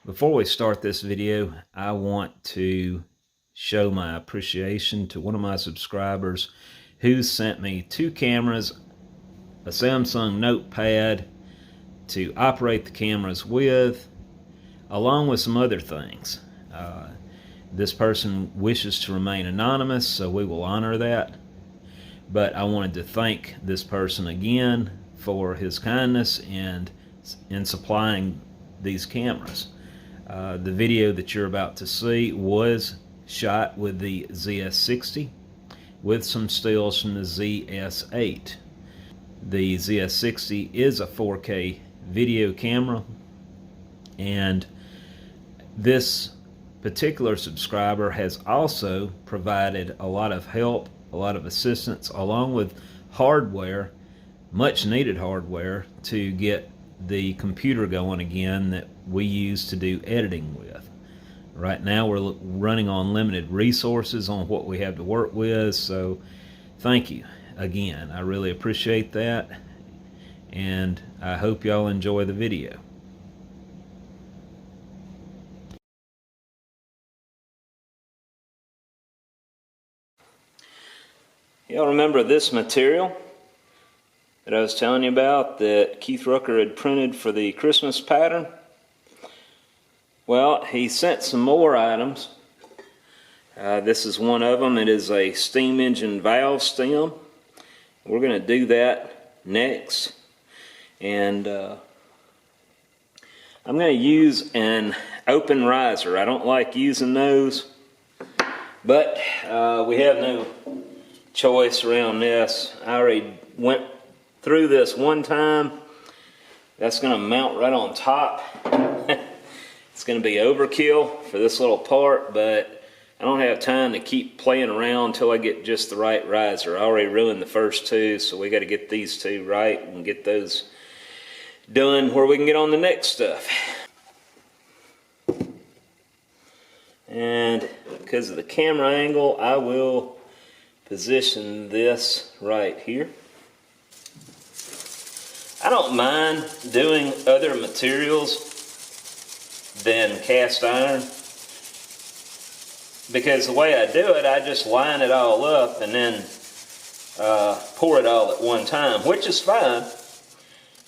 Before we start this video, I want to show my appreciation to one of my subscribers who sent me 2 cameras, a Samsung notepad to operate the cameras with, along with some other things. This person wishes to remain anonymous, so we will honor that. But I wanted to thank this person again for his kindness and in supplying these cameras. The video that you're about to see was shot with the ZS60 with some stills from the ZS8. The ZS60 is a 4K video camera, and this particular subscriber has also provided a lot of help, a lot of assistance, along with hardware, much needed hardware, to get the computer going again that we use to do editing with. Right now we're running on limited resources on what we have to work with, so thank you again. I really appreciate that, and I hope y'all enjoy the video. Y'all remember this material that I was telling you about that Keith Rucker had printed for the Christmas pattern? Well, he sent some more items. This is one of them. It is a steam engine valve stem. We're going to do that next. And I'm going to use an open riser. I don't like using those, but we have no choice around this. I already went through this one time. That's going to mount right on top. It's going to be overkill for this little part, but I don't have time to keep playing around until I get just the right riser. I already ruined the first 2, so we got to get these 2 right and get those done where we can get on the next stuff. And because of the camera angle, I will position this right here. I don't mind doing other materials than cast iron, because the way I do it, I just line it all up and then pour it all at one time, which is fine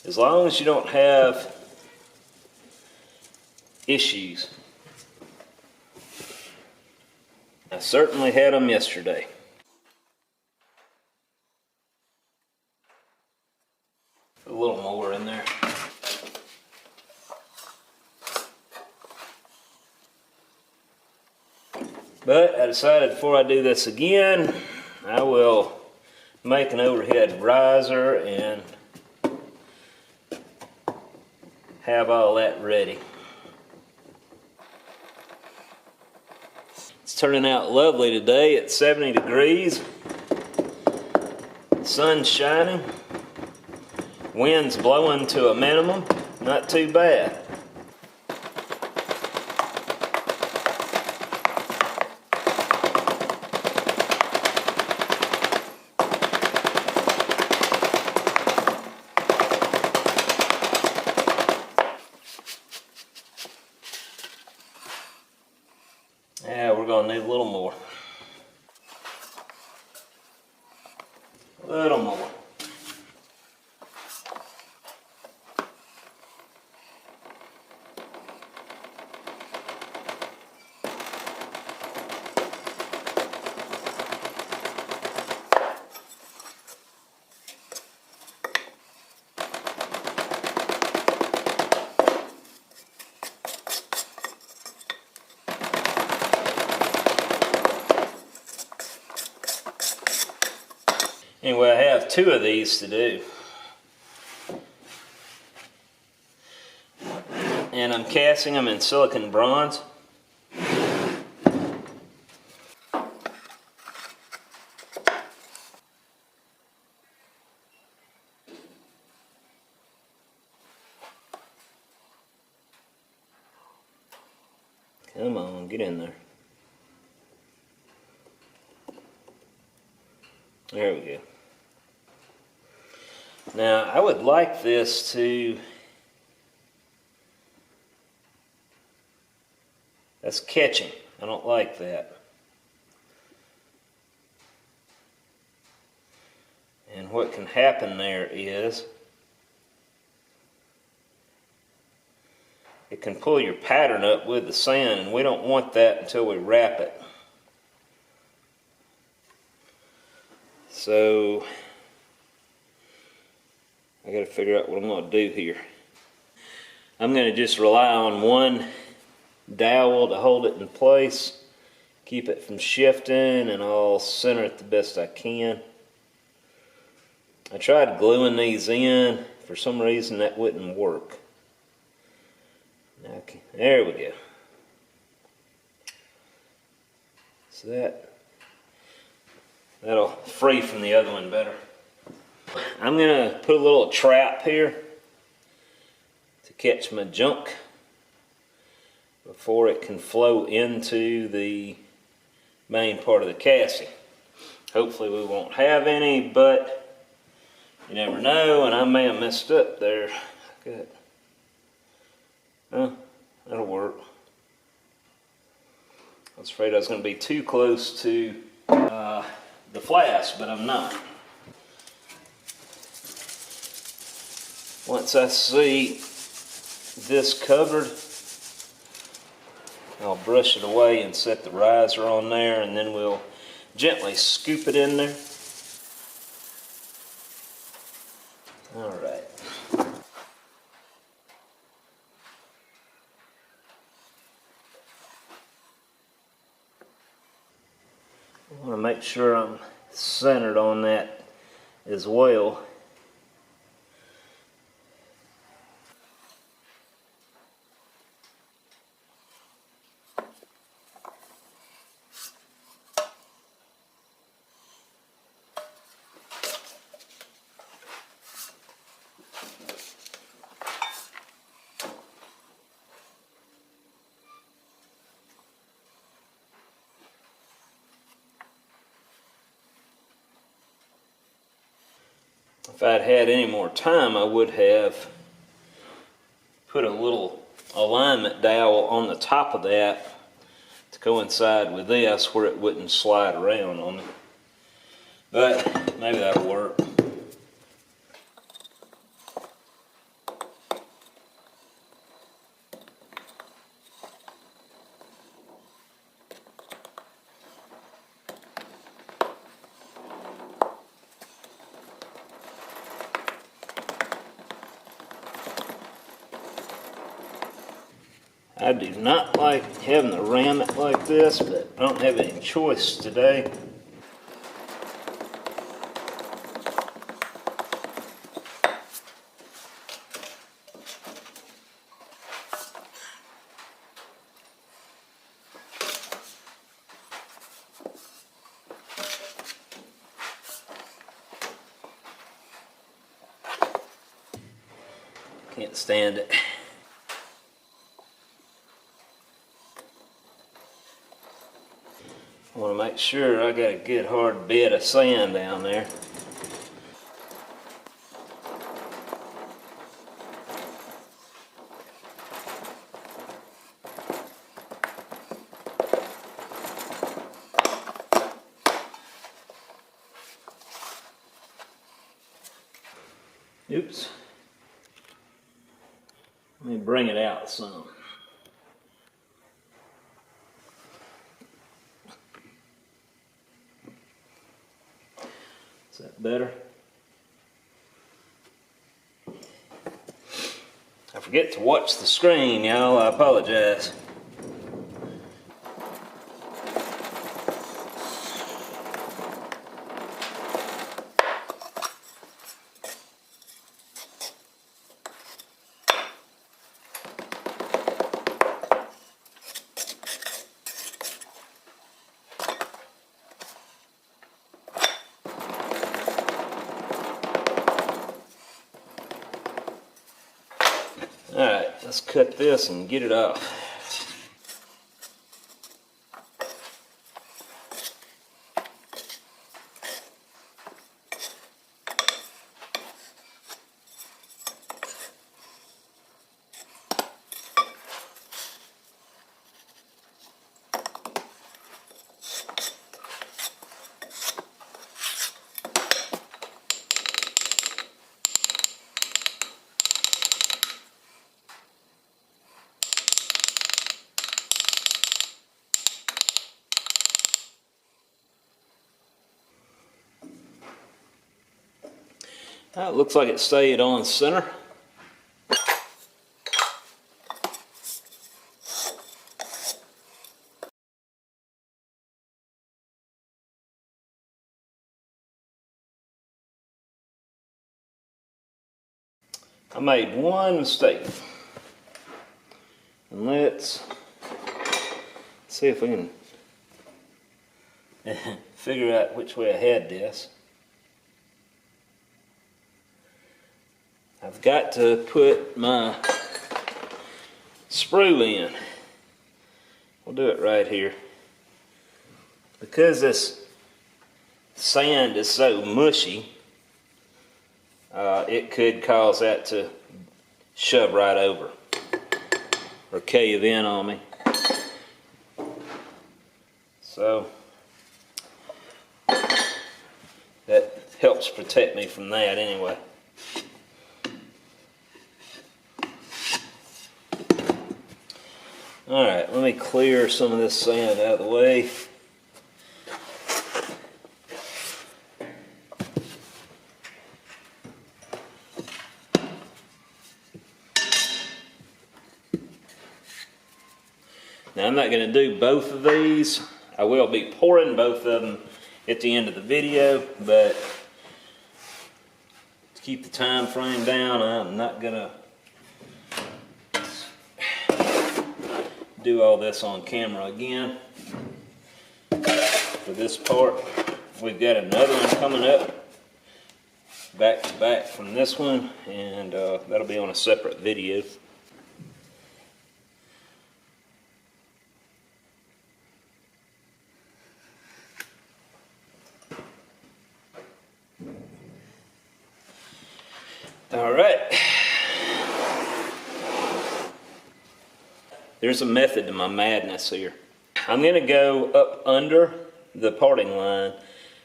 as long as you don't have issues. I certainly had them yesterday. A little more in there. But I decided before I do this again, I will make an overhead riser and have all that ready. It's turning out lovely today. It's 70 degrees. Sun's shining. Wind's blowing to a minimum. Not too bad. Yeah, we're going to need a little more. A little more. Anyway, I have 2 of these to do. And I'm casting them in silicon bronze. Come on, get in there. There we go. Now, I would like this to That's catching. I don't like that. And what can happen there is it can pull your pattern up with the sand, and we don't want that until we wrap it. So I got to figure out what I'm going to do here. I'm going to just rely on one dowel to hold it in place, keep it from shifting, and I'll center it the best I can. I tried gluing these in. For some reason that wouldn't work. Okay, there we go. So that'll free from the other one better. I'm going to put a little trap here to catch my junk before it can flow into the main part of the casting. Hopefully we won't have any, but you never know, and I may have messed up there. Good. That'll work. I was afraid I was going to be too close to the flask, but I'm not. Once I see this covered, I'll brush it away and set the riser on there, and then we'll gently scoop it in there. All right. I want to make sure I'm centered on that as well. If I'd had any more time, I would have put a little alignment dowel on the top of that to coincide with this where it wouldn't slide around on me. But maybe that'll work. I do not like having to ram it like this, but I don't have any choice today. Can't stand it. I want to make sure I got a good hard bed of sand down there. Oops. Let me bring it out some. Is that better? I forget to watch the screen, y'all. I apologize. Alright, let's cut this and get it off. It looks like it stayed on center. I made one mistake. And let's see if we can figure out which way I had this. I've got to put my sprue in. We'll do it right here. Because this sand is so mushy, it could cause that to shove right over or cave in on me. So that helps protect me from that anyway. Alright, let me clear some of this sand out of the way. Now I'm not going to do both of these. I will be pouring both of them at the end of the video, but to keep the time frame down, I'm not going to do all this on camera again. For this part, we've got another one coming up back to back from this one, and that'll be on a separate video. All right. There's a method to my madness here. I'm going to go up under the parting line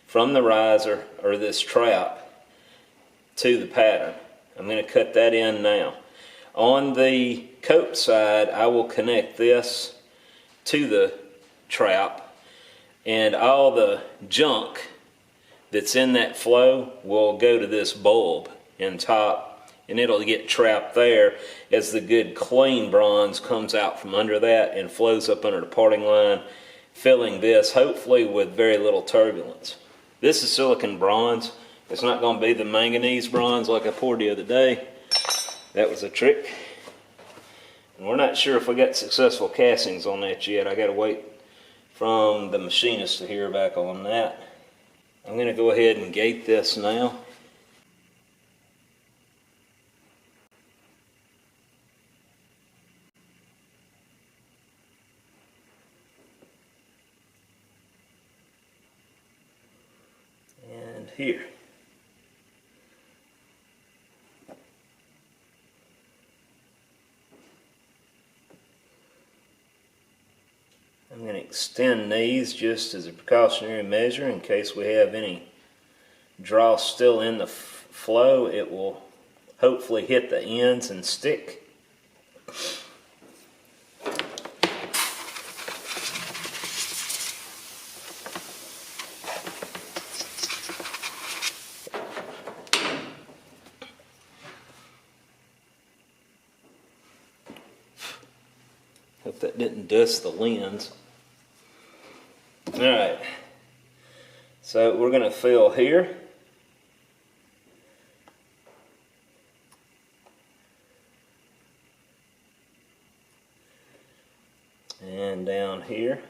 from the riser, or this trap, to the pattern. I'm going to cut that in now. On the cope side, I will connect this to the trap, and all the junk that's in that flow will go to this bulb in top, and it'll get trapped there as the good clean bronze comes out from under that and flows up under the parting line, filling this hopefully with very little turbulence. This is silicon bronze. It's not going to be the manganese bronze like I poured the other day. That was a trick. And we're not sure if we got successful castings on that yet. I got to wait from the machinist to hear back on that. I'm going to go ahead and gate this now. And here. I'm going to extend these just as a precautionary measure in case we have any dross still in the flow. It will hopefully hit the ends and stick. Hope that didn't dust the lens. Alright, so we're going to fill here. And down here.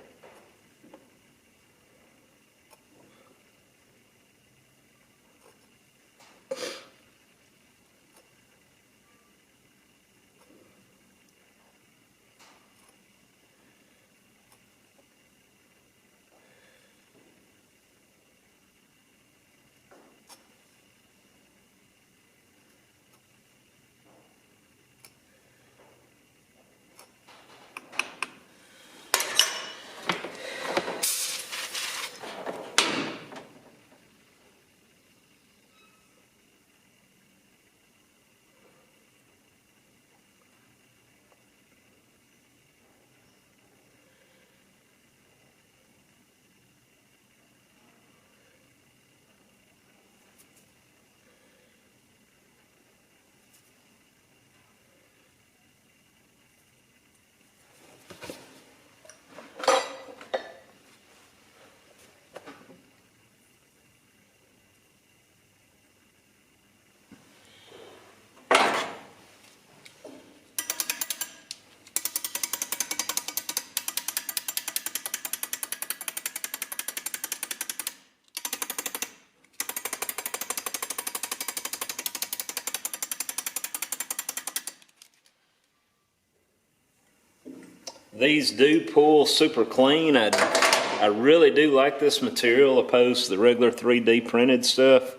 These do pull super clean. I really do like this material opposed to the regular 3D printed stuff.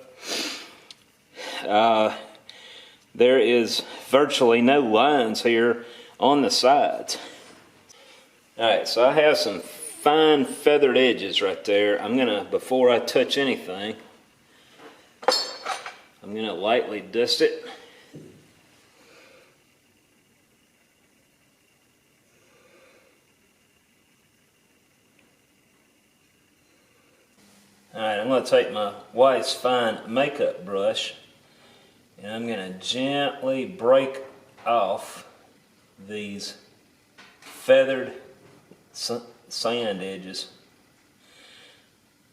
There is virtually no lines here on the sides. Alright, so I have some fine feathered edges right there. I'm gonna, before I touch anything, I'm gonna lightly dust it. Alright, I'm going to take my wife's fine makeup brush and I'm going to gently break off these feathered sand edges.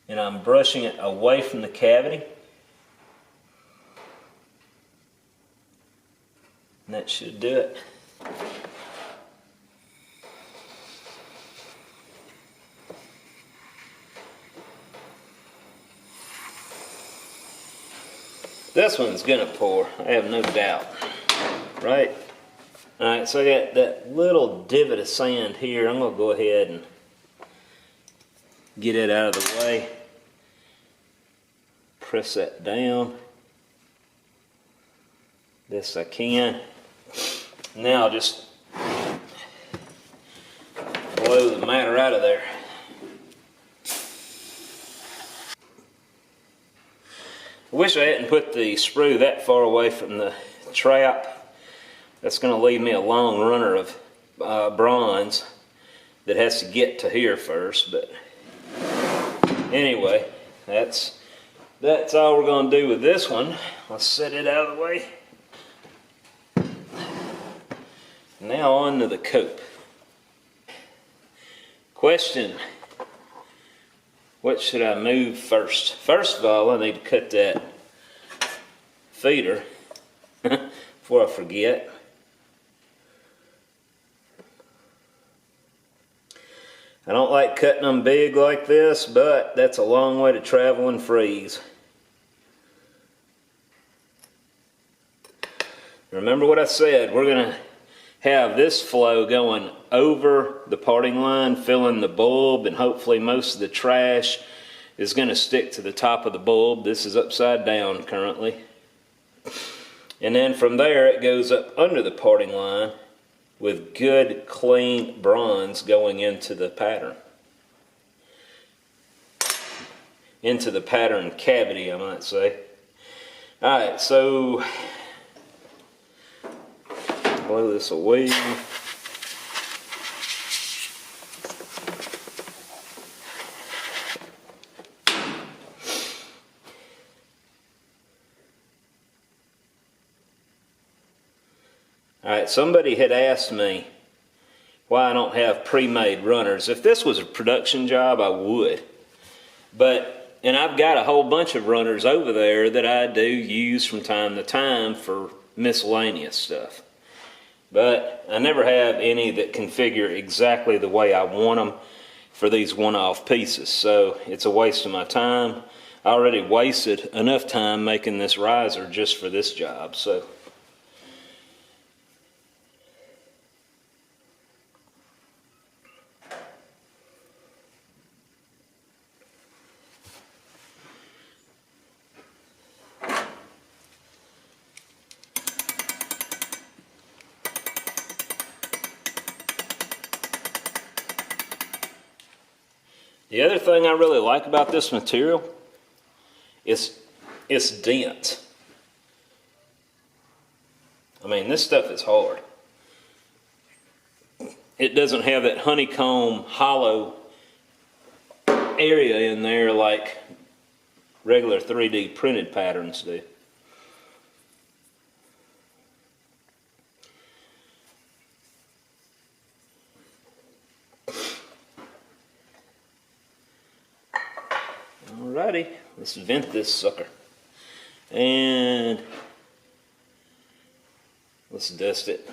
And I'm brushing it away from the cavity. And that should do it. This one's gonna pour, I have no doubt, right? All right, so I got that little divot of sand here. I'm gonna go ahead and get it out of the way. Press that down, best I can. Now I'll just blow the matter out of there. I wish I hadn't put the sprue that far away from the trap. That's going to leave me a long runner of bronze that has to get to here first. But anyway, that's all we're going to do with this one. Let's set it out of the way. Now on to the cope. Question: what should I move first? First of all, I need to cut that feeder before I forget. I don't like cutting them big like this, but that's a long way to travel and freeze. Remember what I said, we're going to have this flow going over the parting line, filling the bulb, and hopefully most of the trash is going to stick to the top of the bulb. This is upside down currently. And then from there it goes up under the parting line with good clean bronze going into the pattern. Into the pattern cavity, I might say. Alright, so blow this away. Alright, somebody had asked me why I don't have pre-made runners. If this was a production job, I would. And I've got a whole bunch of runners over there that I do use from time to time for miscellaneous stuff. But I never have any that configure exactly the way I want them for these one-off pieces. So it's a waste of my time. I already wasted enough time making this riser just for this job. So the other thing I really like about this material is it's dense. I mean, this stuff is hard. It doesn't have that honeycomb hollow area in there like regular 3D printed patterns do. Alrighty, let's vent this sucker. And let's dust it.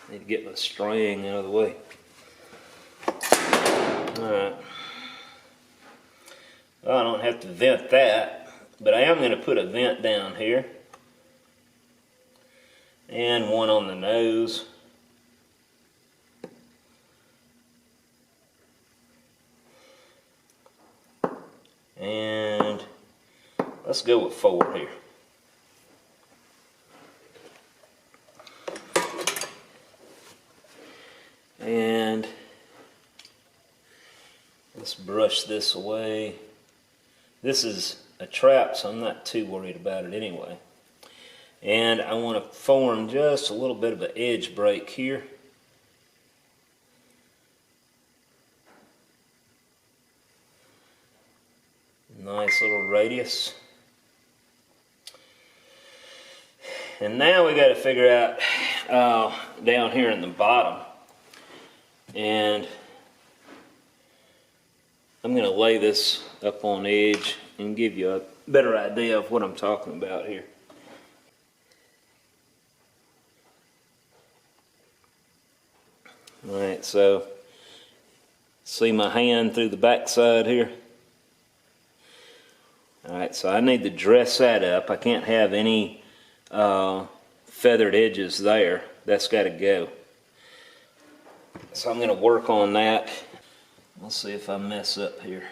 Need to get my string out of the way. Alright. Well, I don't have to vent that, but I am going to put a vent down here. and one on the nose. And let's go with 4 here. And let's brush this away. This is a trap, so I'm not too worried about it anyway. And I want to form just a little bit of an edge break here. Nice little radius. And now we got to figure out down here in the bottom. And I'm going to lay this up on edge and give you a better idea of what I'm talking about here. Alright, so see my hand through the back side here? Alright, so I need to dress that up. I can't have any feathered edges there. That's got to go. So I'm going to work on that. Let's see if I mess up here.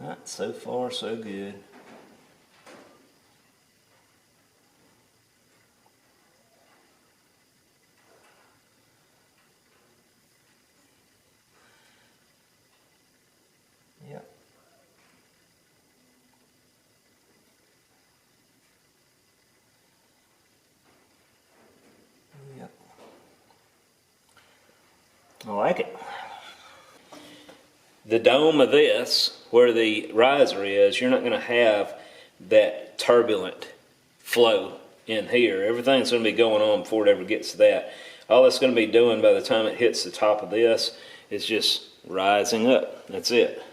Alright, so far so good. Yep. Yep. I like it. The dome of this, where the riser is, you're not going to have that turbulent flow in here. Everything's going to be going on before it ever gets to that. All it's going to be doing by the time it hits the top of this is just rising up. That's it.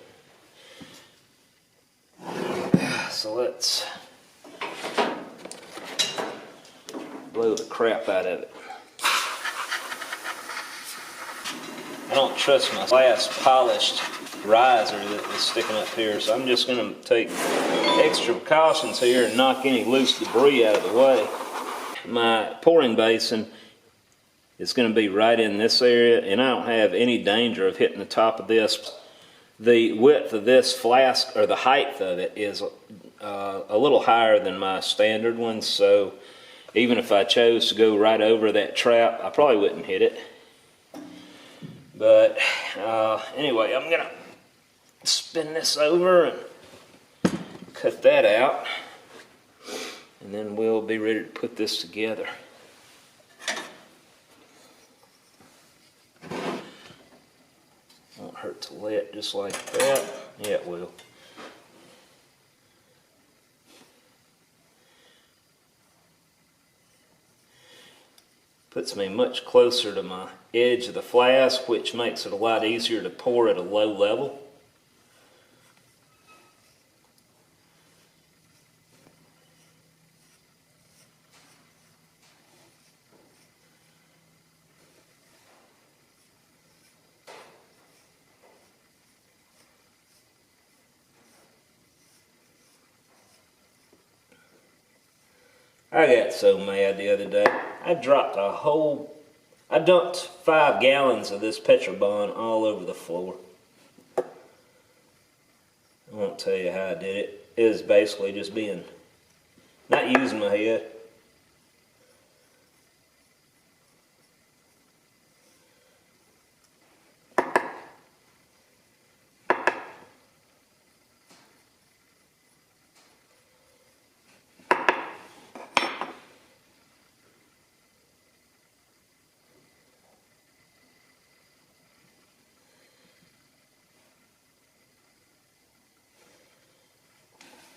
So let's blow the crap out of it. I don't trust my last polished riser that was sticking up here, so I'm just going to take extra precautions here and knock any loose debris out of the way. My pouring basin is going to be right in this area, and I don't have any danger of hitting the top of this. The width of this flask, or the height of it, is a little higher than my standard one, so even if I chose to go right over that trap, I probably wouldn't hit it. But anyway, I'm going to spin this over and cut that out, and then we'll be ready to put this together. Won't hurt to lay it just like that. Yeah, it will. Puts me much closer to my edge of the flask, which makes it a lot easier to pour at a low level. I got so mad the other day. I dumped 5 gallons of this Petrobond all over the floor. I won't tell you how I did it. It was basically just not using my head.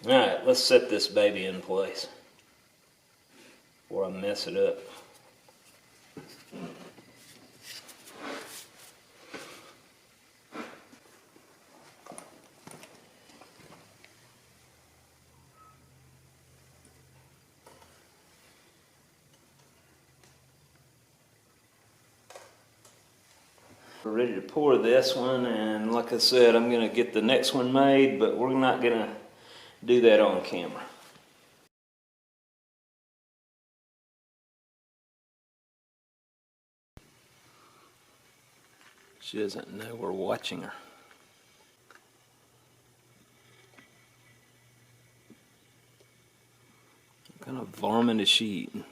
Alright, let's set this baby in place before I mess it up. We're ready to pour this one, and like I said, I'm going to get the next one made, but we're not going to do that on camera. She doesn't know we're watching her. What kind of varmint is she eating?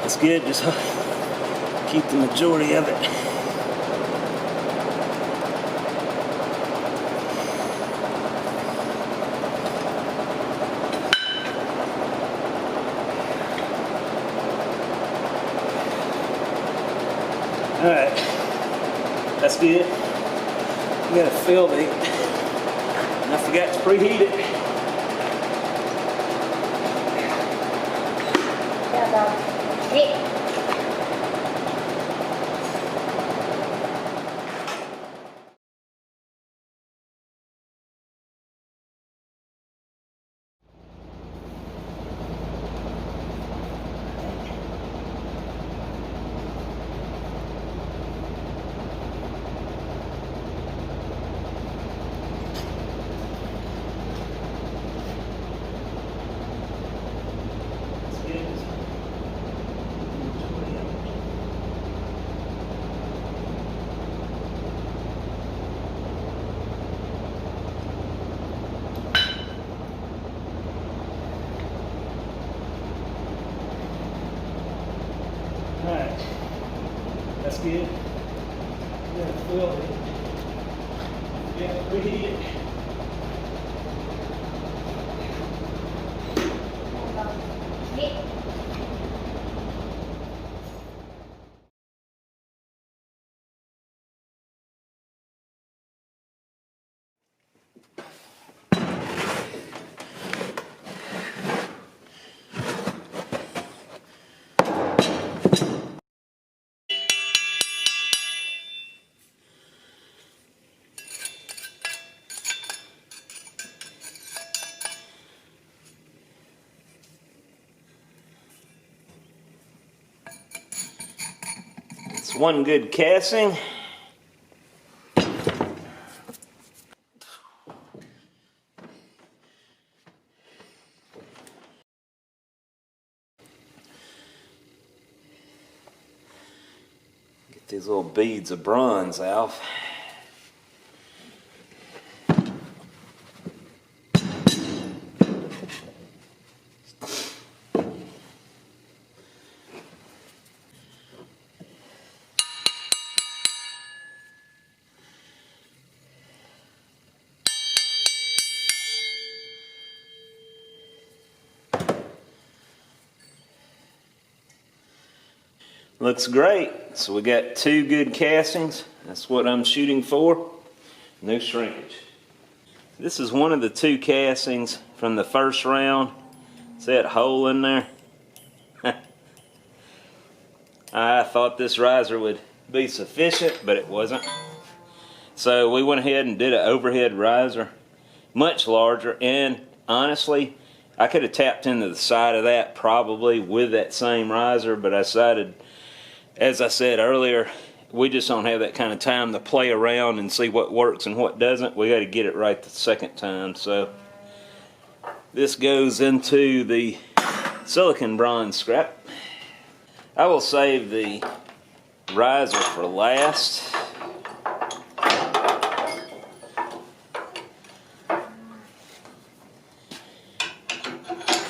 That's good, just keep the majority of it. Alright, that's good. You gotta fill the, and I forgot to preheat it. Alright, that's good. You gotta fill it. You have to preheat it. It's one good casting. Get these little beads of bronze out. Looks great. So we got 2 good castings. That's what I'm shooting for. No shrinkage. This is one of the 2 castings from the first round. See that hole in there? I thought this riser would be sufficient, but it wasn't. So we went ahead and did an overhead riser, much larger, and honestly, I could have tapped into the side of that probably with that same riser, but I decided, as I said earlier, we just don't have that kind of time to play around and see what works and what doesn't. We got to get it right the second time. So this goes into the silicon bronze scrap. I will save the riser for last.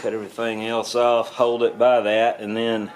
Cut everything else off, hold it by that, and then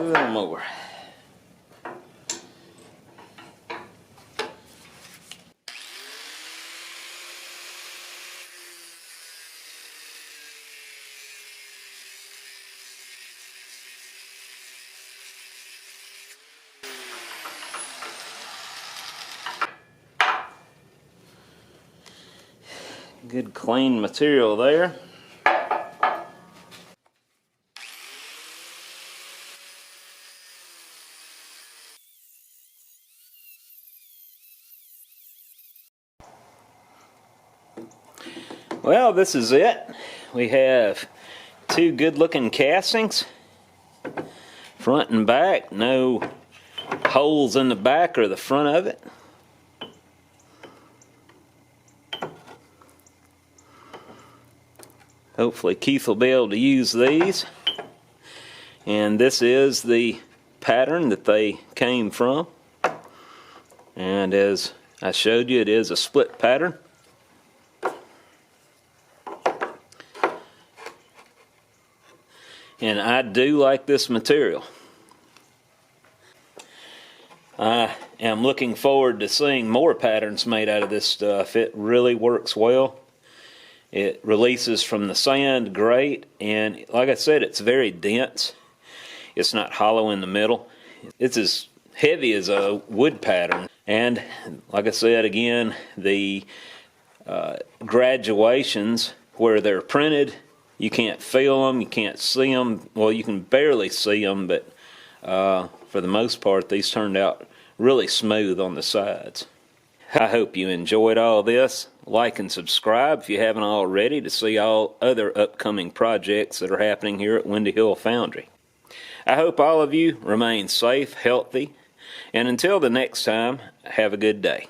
little more. Good clean material there. Well, this is it. We have two good looking castings, front and back, no holes in the back or the front of it. Hopefully Keith will be able to use these. And this is the pattern that they came from. And as I showed you, it is a split pattern. And I do like this material. I am looking forward to seeing more patterns made out of this stuff. It really works well. It releases from the sand great, and like I said, it's very dense. It's not hollow in the middle. It's as heavy as a wood pattern. And like I said again, the graduations where they're printed, you can't feel them, you can't see them. Well, you can barely see them, but for the most part, these turned out really smooth on the sides. I hope you enjoyed all this. Like and subscribe if you haven't already to see all other upcoming projects that are happening here at Windy Hill Foundry. I hope all of you remain safe, healthy, and until the next time, have a good day.